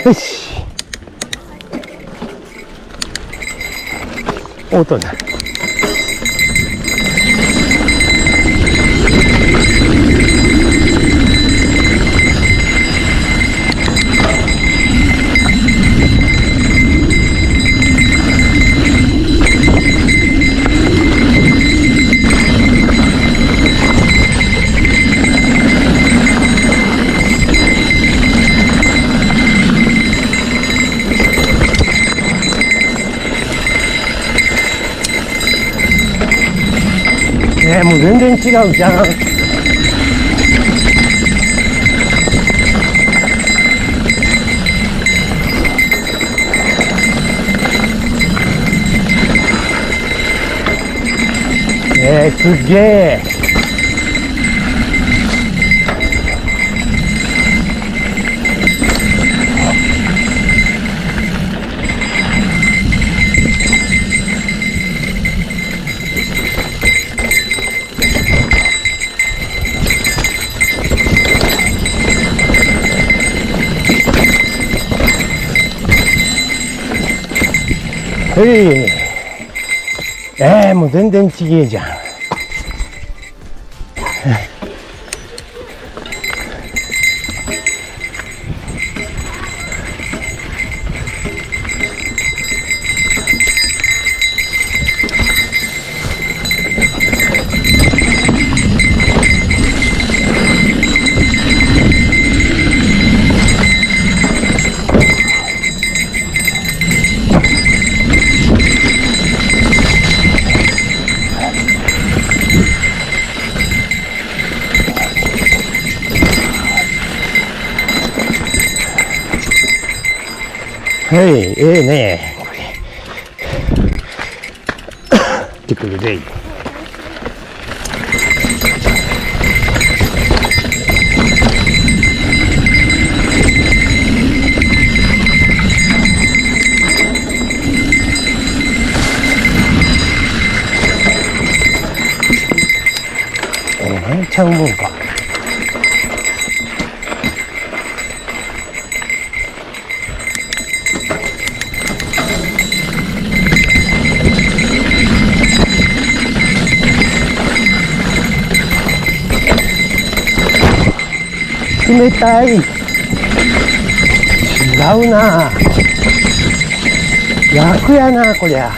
よし。音だ。もう全然違うじゃん。すっげえ。もう全然ちげえじゃん。はい、ねこれ。ってくるで。なんちゃうもんか。冷たい。違うな。楽やなこりゃ。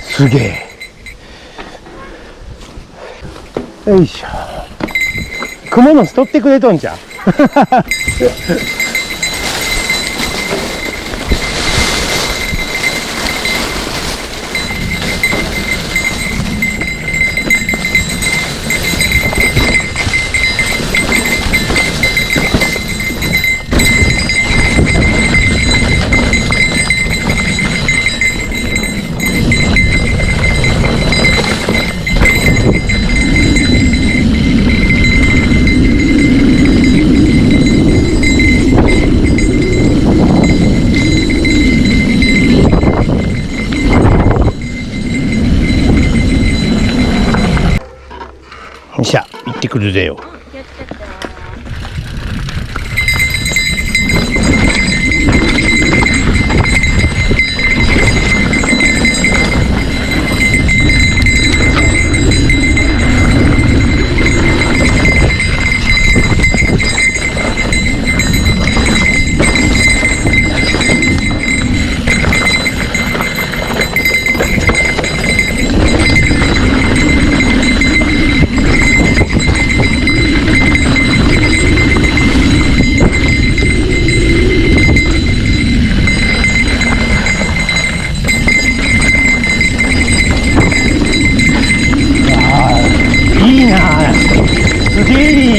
すげえ。よいしょ。雲の巣取ってくれとんじゃん。よっしゃ、行ってくるぜよ。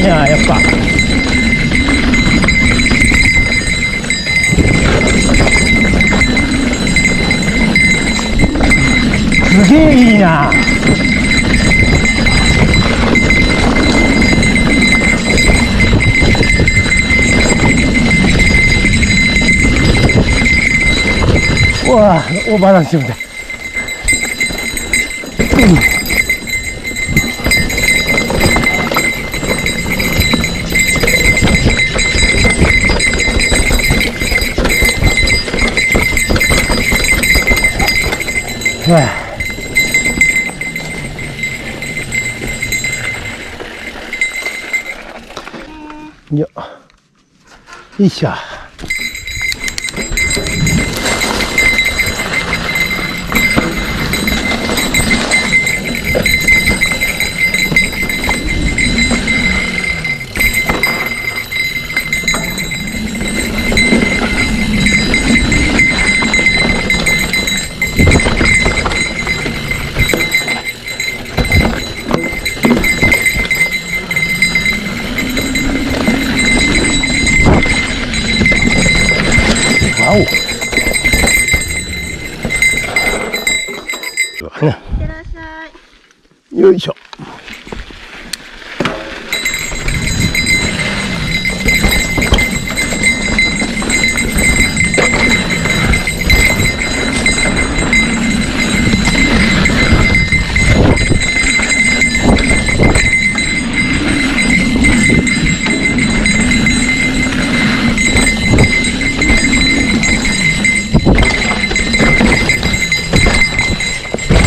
やっぱすげえいいな。うわー、オーバーランしてみたい。よいしょ。わお。いってらっしゃい。よいしょ。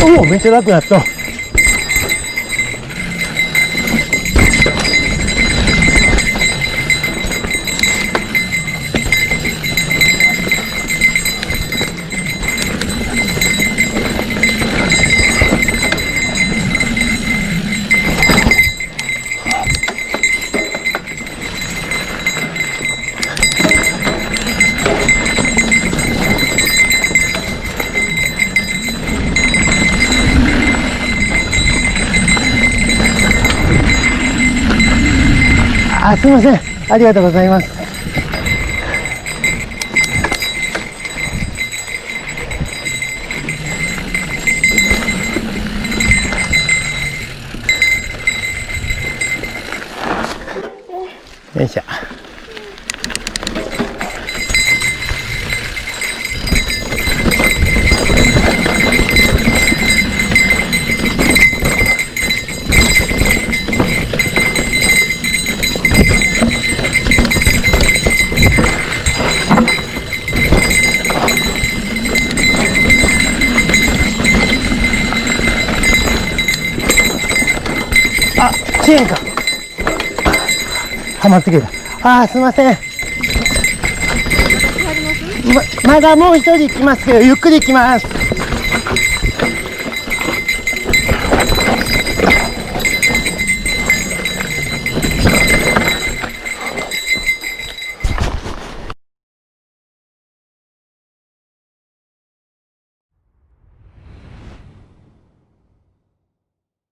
おお、めっちゃ楽やった。あ、すいません。ありがとうございます。よいしょ。あ、チェーンか。はまってくれた。あー、すいません。まだもう一人来ますけど、ゆっくり来ます。